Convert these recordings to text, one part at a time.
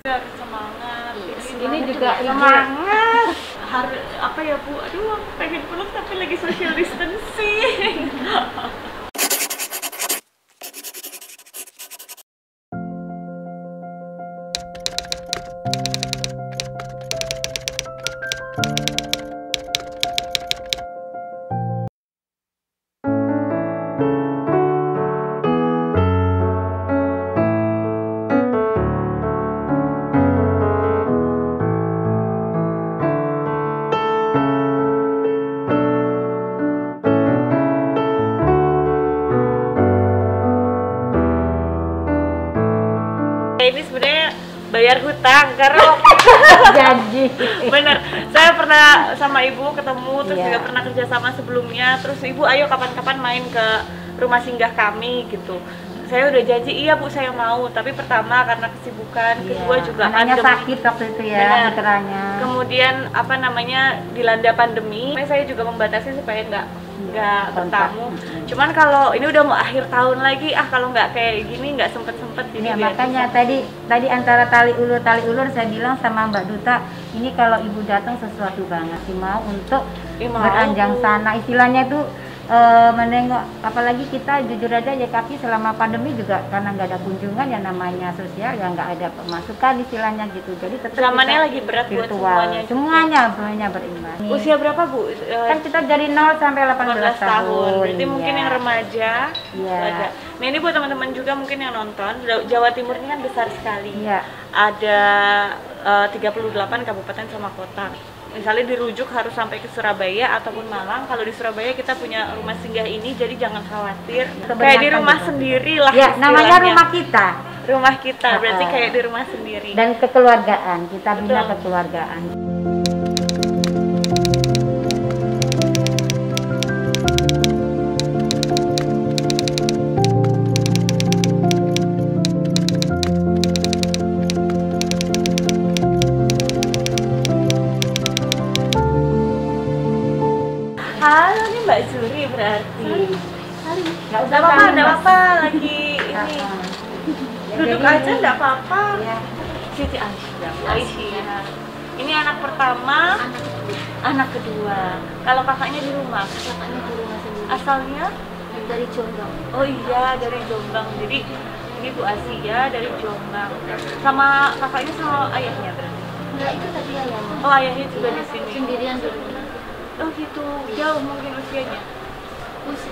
Harus semangat. Ini juga semangat. Harus apa ya Bu? Aduh, pengen peluk tapi lagi social distancing. Ini sebenarnya bayar hutang karena janji. bener, saya pernah sama ibu ketemu, terus Iya. juga pernah kerja sama sebelumnya, terus ibu ayo kapan-kapan main ke rumah singgah kami gitu. Saya udah janji, iya Bu saya mau, tapi pertama karena kesibukan, kedua juga anaknya pandemi. sakit waktu itu ya, Benar. putranya. Kemudian apa namanya dilanda pandemi, saya juga membatasi supaya nggak bertamu. Cuman kalau ini udah mau akhir tahun lagi, kalau nggak kayak gini nggak sempet jadi Ya, biar makanya bisa. tadi antara tali ulur saya bilang sama Mbak Duta, ini kalau ibu datang sesuatu banget sih, mau untuk Mau, beranjang Bu. sana, istilahnya tuh menengok, apalagi kita jujur aja ya Kaki selama pandemi juga karena nggak ada kunjungan, yang namanya sosial ya nggak ada pemasukan istilahnya gitu, jadi tetap Zamannya kita lagi berat buat virtual. semuanya berimbas. Usia berapa Bu? Kan kita dari 0 sampai 18 tahun. Berarti mungkin ya. yang remaja. Iya. Ada. Nah ini buat teman-teman juga mungkin yang nonton, Jawa Timur ini kan besar sekali. Iya. Ada 38 kabupaten sama kota. Misalnya dirujuk harus sampai ke Surabaya ataupun Malang. Kalau di Surabaya kita punya rumah singgah ini, jadi jangan khawatir. Kayak di rumah gitu. sendiri lah. Ya, namanya istilahnya. rumah kita. Rumah kita, berarti kayak di rumah sendiri. Dan kekeluargaan, kita bina Betul. kekeluargaan. Halo, ini Mbak Zuri berarti. Nggak Nggak apa-apa, saling, nggak Mas. apa-apa lagi ini. Ya, Duduk jadi aja nggak apa-apa. Ya. Siti Aisyah. Ini anak pertama, anak kedua. Kalau kakaknya di rumah? Kakaknya di rumah sendiri. Asalnya? Dari Jombang. Oh iya, dari Jombang. Jadi ini Bu Asia dari Jombang. Sama kakaknya sama ayahnya berarti? Enggak, itu tadi ayahnya. Oh ayahnya juga di sini. Sendirian di rumah. Oh gitu, jauh mungkin usianya?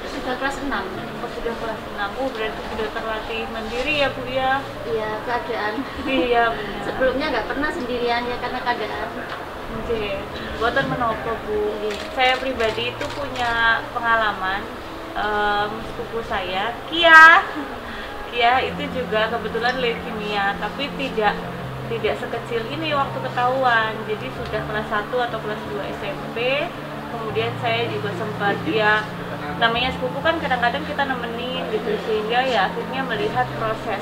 Sudah kelas 6. Oh sudah kelas 6, berarti sudah terlatih mandiri ya Bu ya? Iya, keadaan. Iya benar. Sebelumnya nggak pernah sendirian ya karena keadaan. Oke, buatan menopo Bu. Saya pribadi itu punya pengalaman sepupu saya, Kia itu juga kebetulan leukemia, tapi tidak sekecil ini waktu ketahuan. Jadi sudah kelas 1 atau kelas 2 SMP. Kemudian saya juga sempat namanya sepupu kan kadang-kadang kita nemenin gitu, sehingga ya akhirnya melihat proses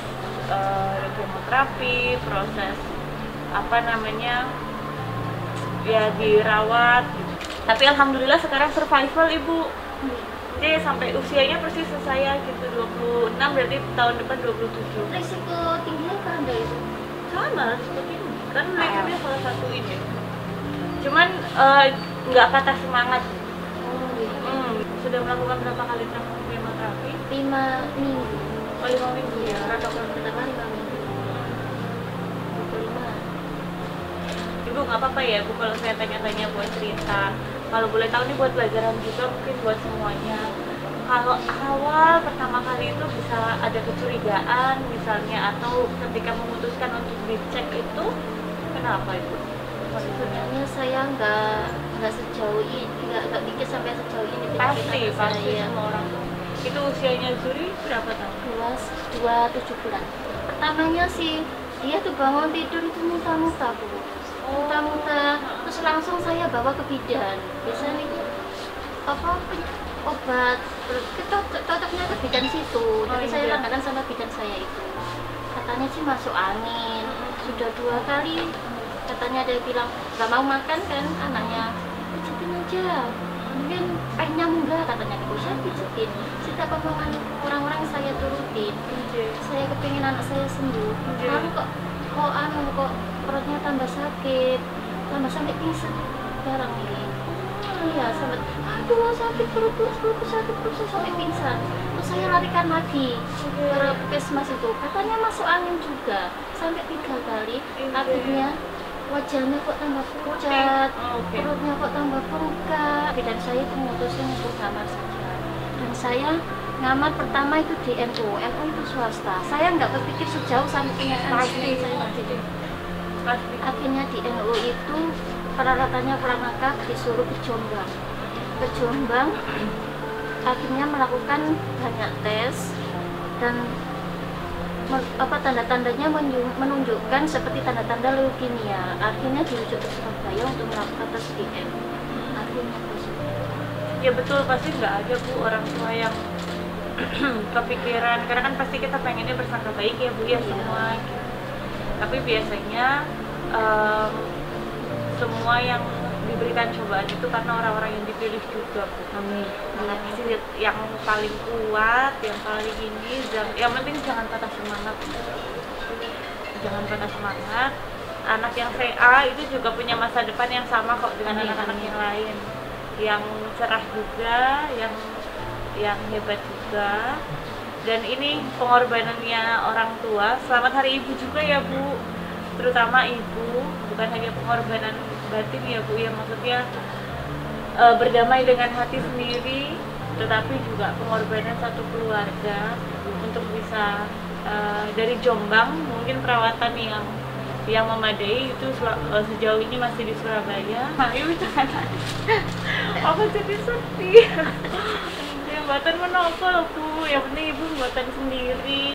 kemoterapi, proses apa namanya ya dirawat gitu. Tapi alhamdulillah sekarang survival Ibu. Jadi sampai usianya persis saya gitu, 26, berarti tahun depan 27. Risiko tingginya apa Anda itu? Sama seperti ini, kan leukemia salah satu ini. Cuman nggak patah semangat. Sudah melakukan berapa kali kemoterapi? 5 minggu. Oh 5 minggu ya. Protokol pertama 5 minggu. 25. Ibu nggak apa-apa ya Bu kalau saya tanya-tanya buat cerita. Kalau boleh tahu nih buat pelajaran juga mungkin buat semuanya. Kalau awal pertama kali itu bisa ada kecurigaan misalnya, atau ketika memutuskan untuk dicek itu kenapa Ibu? Sebenarnya saya nggak sejauh ini, nggak pikir sampai sejauh ini. Pasti saya. semua orang tuh. Itu usianya Zuri berapa tahun? 27 bulan. Pertamanya sih dia tuh bangun tidur itu muntah-muntah Bu. Muntah-muntah, terus langsung saya bawa ke bidan. Biasanya itu obat cocoknya ke bidan situ. Jadi saya langganan sama bidan saya itu. Katanya sih masuk angin. Sudah 2 kali. Katanya ada yang bilang nggak mau makan kan anaknya. Pijetin aja. Mungkin pengennya enggak katanya. Saya pijetin. Setiap omongan orang-orang saya turutin. Saya kepingin anak saya sembuh. Lalu kok kok perutnya tambah sakit, tambah sampai pingsan barang ini. Iya, sampai aduh sakit perutku sakit perutku sampai pingsan. Terus saya larikan lagi ke puskesmas itu, katanya masuk angin juga sampai 3 kali. Akhirnya wajahnya kok tambah pucat, perutnya kok tambah bengkak. Dan saya itu memutuskan untuk ngamar saja. Dan saya ngamar pertama itu di NU itu swasta. Saya nggak berpikir sejauh sampai punya anak. Akhirnya di NU itu peralatannya perangkat disuruh ke Jombang. Akhirnya melakukan banyak tes dan tanda-tandanya menunjukkan seperti tanda-tanda leukemia. Akhirnya dirujuk ke Surabaya untuk melakukan tes DM. Akhirnya positif. Ya betul, pasti nggak ada Bu orang tua yang kepikiran, karena kan pasti kita pengennya bersangka baik ya Bu ya semua gitu. Tapi biasanya semua yang diberikan cobaan itu karena orang-orang yang dipilih juga Bu. Amin. Yang paling kuat, yang paling ini, yang penting jangan patah semangat. Jangan patah semangat. Anak yang CA itu juga punya masa depan yang sama kok dengan anak-anak yang lain, yang cerah juga, yang hebat juga. Dan ini pengorbanannya orang tua. Selamat Hari Ibu juga ya Bu, terutama ibu, bukan hanya pengorbanan batin ya Bu, yang maksudnya berdamai dengan hati sendiri, tetapi juga pengorbanan satu keluarga untuk bisa dari Jombang, mungkin perawatan yang memadai itu sejauh ini masih di Surabaya. Nah, ibu jangan aku jadi sedih. Buatan menopol Bu, yang penting ibu buatan sendiri.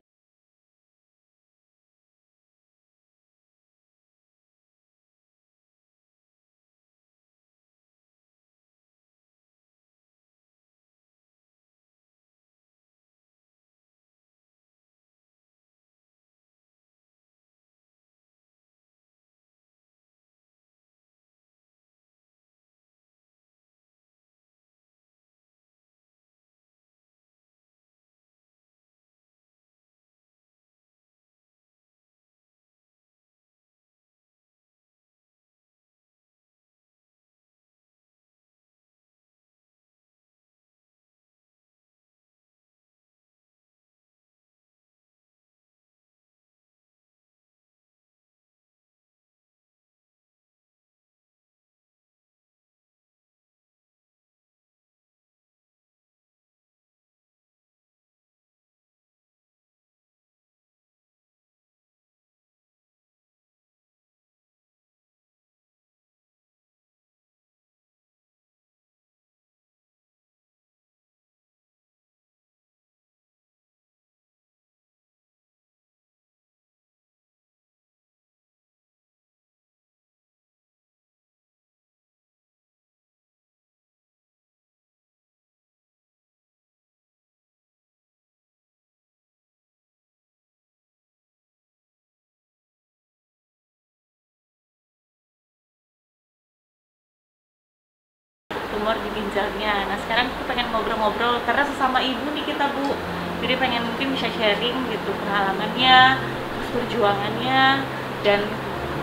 Tumor di ginjalnya. Nah sekarang kita pengen ngobrol-ngobrol karena sesama ibu nih kita Bu, jadi pengen mungkin bisa sharing gitu pengalamannya, terus perjuangannya, dan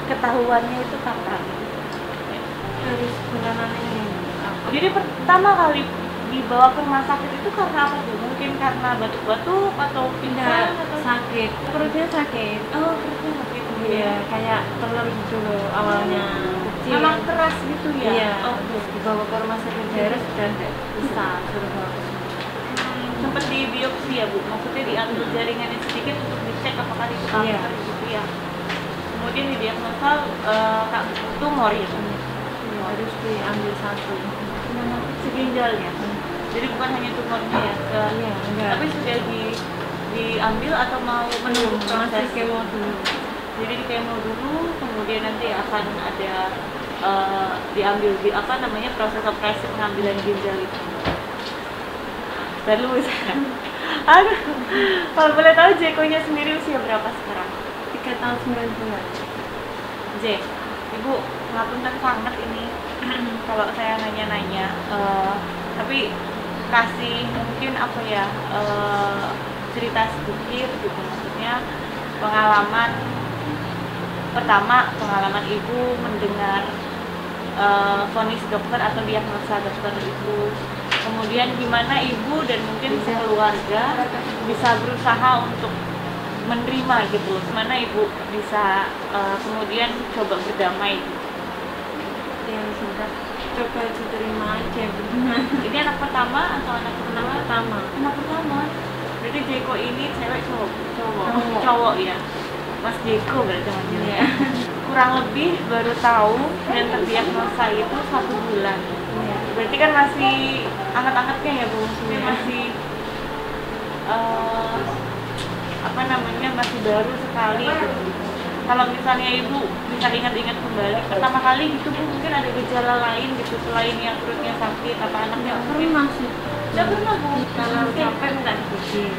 ketahuannya itu kapan Dari bulan ini. jadi pertama kali dibawa ke rumah sakit itu karena apa Bu? Mungkin karena batuk-batuk atau pingsan atau Sakit, perutnya sakit. oh perutnya sakit Iya, kayak telur gitu loh awalnya. Kecil. memang keras gitu ya. Iya. Oh, Terus dibawa ke rumah sakit daerah sudah bisa suruh bawa ke sini. sempat di biopsi ya Bu, maksudnya diambil jaringannya sedikit untuk dicek apakah itu Iya. kanker gitu ya. Kemudian didiagnosa tumor ya. Harus diambil satu. Seginjalnya. Jadi bukan hanya tumornya ya, Iya, enggak. tapi sudah diambil atau mau menunggu Masih proses. kemo dulu. Jadi di kemo dulu, kemudian nanti akan ada diambil proses operasi pengambilan ginjal itu. Dan lu aduh, kalau boleh tahu Jeko-nya sendiri usia berapa sekarang? 3 tahun 9 bulan. J, Ibu ngapunten sangat ini kalau saya nanya-nanya, tapi kasih mungkin apa ya, cerita sedikit gitu, maksudnya pengalaman pertama pengalaman ibu mendengar vonis dokter atau diagnosa dokter itu, kemudian gimana ibu dan mungkin keluarga bisa berusaha untuk menerima gitu, gimana ibu bisa kemudian coba berdamai gitu. Yang sudah coba diterima aja. Ini anak pertama atau anak Anak pertama. Anak pertama. Berarti Jeko ini cewek cowok ya. Mas Jeko berarti namanya. Iya. Kurang lebih baru tahu dan terdiagnosa itu 1 bulan. Iya. Berarti kan masih anget-angetnya ya Bu, masih apa namanya, masih baru sekali. Kalau misalnya ibu bisa ingat-ingat kembali pertama kali gitu Bu, mungkin ada gejala lain gitu selain yang perutnya sakit apa anaknya mungkin? Pernah sih. Nggak pernah Bu. Kalau capek minta dipijit.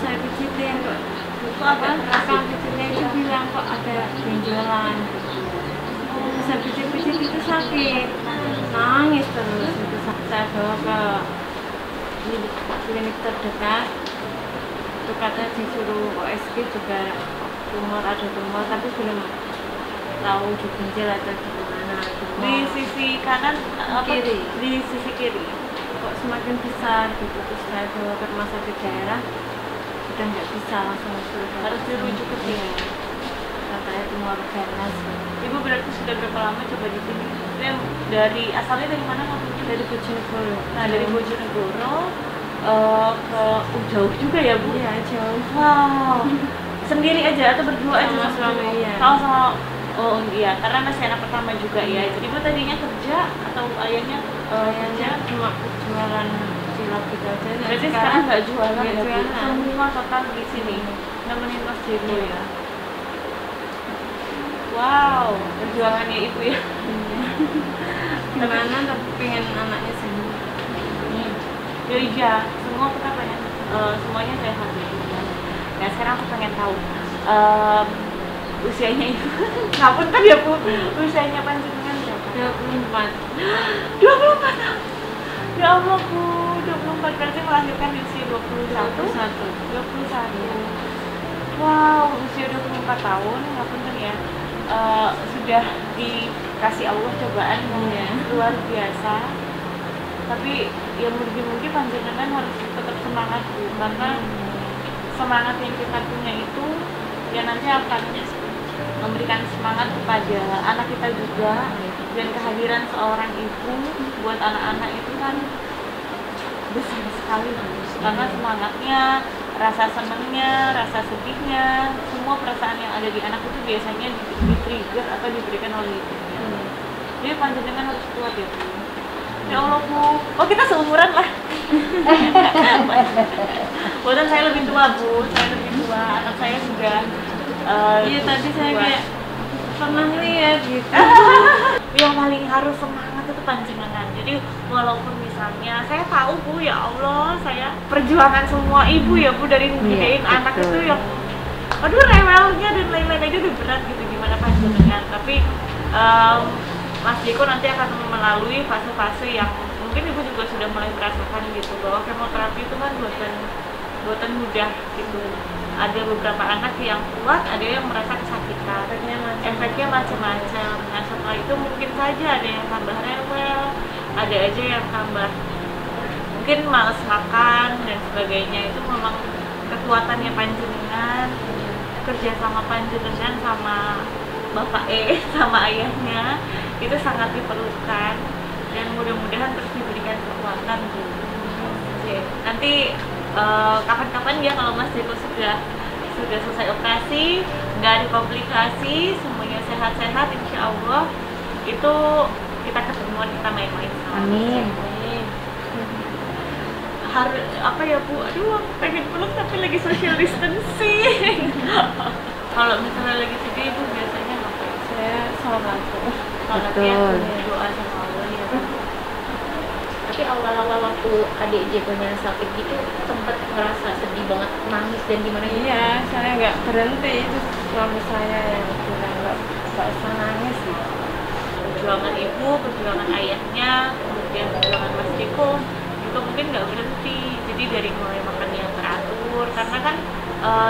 Saya pijitin kok. Itu apa? Rasa pijitnya itu bilang kok ada benjolan. Saya pijit-pijit itu sakit. Nangis terus itu. Saya bawa ke klinik terdekat. Itu katanya disuruh OSG juga ada tumor tapi belum tahu di ginjal atau di mana. Di sisi kanan apa? Kiri. Di sisi kiri. Kok semakin besar gitu, terus saya bawa ke rumah sakit daerah udah nggak bisa, langsung Harus dirujuk ke sini. katanya tumor ganas. Ibu berarti sudah berapa lama coba di sini? Dia dari asalnya dari mana ngakunya? Dari Bojonegoro. Nah dari Bojonegoro ke jauh juga ya Bu? Iya jauh. Wow. Sendiri aja atau berdua aja Sama suami, iya. Oh sama. Oh iya, karena masih anak pertama juga ya. Jadi ibu tadinya kerja atau ayahnya Kayaknya cuma jualan cilok gitu aja. Berarti sekarang nggak jualan nggak ya Bu? jualan. Semua total di sini nemenin Mas Jeko ya. Wow, perjuangannya ibu ya. Gimana tapi pengen anaknya sembuh. Ya iya, semua kita pengen semuanya sehat gitu. Nah sekarang aku pengen tahu usianya ibu. Ngapunten ya Bu, usianya panjenengan berapa? 24. 24 tahun. Ya Allah Bu, 24 berarti melahirkan di usia 21. 21. Wow, usia 24 tahun, ngapunten ya. Sudah dikasih Allah cobaan yang luar biasa. Tapi ya mungkin panjenengan harus tetap semangat Bu, karena semangat yang kita punya itu ya nanti akan memberikan semangat kepada anak kita juga, dan kehadiran seorang ibu buat anak-anak itu kan besar sekali karena semangatnya, rasa senangnya, rasa sedihnya, semua perasaan yang ada di anak itu biasanya di-trigger atau diberikan oleh ibunya. Jadi panjenengan harus kuat ya Bu. Ya Allah Bu, oh kita seumuran lah. Bukan saya lebih tua Bu, saya lebih tua, anak saya sudah Iya tadi saya kayak pernah lihat gitu. Yang paling harus semangat itu panjenengan. Jadi walaupun misalnya saya tahu Bu, ya Allah, saya perjuangan semua ibu ya Bu dari ngegedein anak itu yang aduh rewelnya dan lain-lain aja udah berat gitu, gimana panjenengan. Tapi Mas Jeko nanti akan melalui fase-fase yang mungkin ibu juga sudah mulai merasakan gitu, bahwa kemoterapi itu kan buatan mudah gitu. Ada beberapa anak yang kuat, ada yang merasa kesakitan, efeknya macam-macam. Nah setelah itu mungkin saja ada yang tambah rewel, ada aja yang tambah mungkin malas makan dan sebagainya. Itu memang kekuatannya panjenengan, kerja sama panjenengan sama bapak sama ayahnya itu sangat diperlukan, dan mudah-mudahan terus diberikan kekuatan Bu. Nanti kapan-kapan ya kalau Mas Jeko sudah selesai operasi, nggak ada komplikasi, semuanya sehat-sehat, insya Allah itu kita ketemuan, kita main-main sama. Amin. Harus apa ya Bu? Aduh, aku pengen peluk tapi lagi social distancing. Kalau misalnya lagi sedih Ibu biasanya ngapain? Saya sholat. Sholatnya doa sama Allah ya. Tapi awal-awal waktu adik Jekonya sakit gitu sempat ngerasa sedih banget, nangis dan gimana gitu. Iya, saya nggak berhenti, itu suami saya yang bilang nggak usah nangis gitu. Perjuangan ibu, perjuangan ayahnya, kemudian perjuangan Mas Jeko juga mungkin nggak berhenti. Jadi dari mulai makan yang teratur, karena kan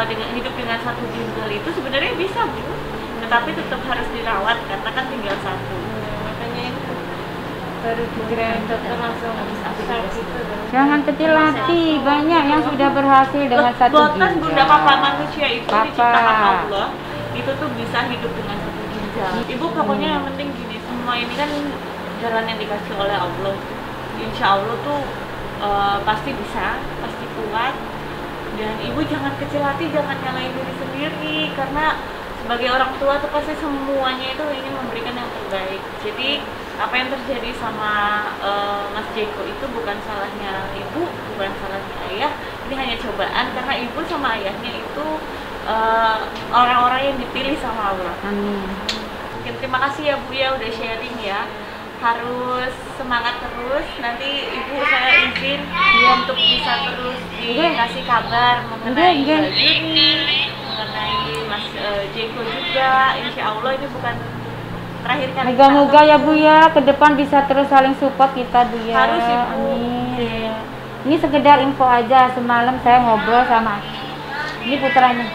dengan hidup dengan satu ginjal itu sebenarnya bisa Bu. tetapi tetap harus dirawat karena kan tinggal satu. Makanya itu baru dikirain dokter langsung start gitu. Jangan kecil hati, banyak yang sudah berhasil dengan satu Botas ginjal. bunda papa manusia itu Papa. diciptakan Allah itu tuh bisa hidup dengan satu ginjal. Ibu pokoknya yang penting gini, semua ini kan jalan yang dikasih oleh Allah. Insya Allah tuh pasti bisa, pasti kuat. Dan ibu jangan kecil hati, jangan nyalain diri sendiri karena sebagai orang tua tuh pasti semuanya itu ingin memberikan yang terbaik. Jadi apa yang terjadi sama Mas Jeko itu bukan salahnya ibu, bukan salahnya ayah. Ini hanya cobaan karena ibu sama ayahnya itu orang-orang yang dipilih sama Allah. Amin. Mungkin terima kasih ya Bu ya udah sharing ya. Harus semangat terus. Nanti ibu saya izin untuk bisa terus dikasih kabar mengenai Mbak Juni, mengenai Mas Jeko juga. Insya Allah ini bukan terakhir kali. Moga-moga ya Bu ya, ke depan bisa terus saling support kita Bu ya. Harus Ibu. Amin. Ini sekedar info aja, semalam saya ngobrol sama ini putranya.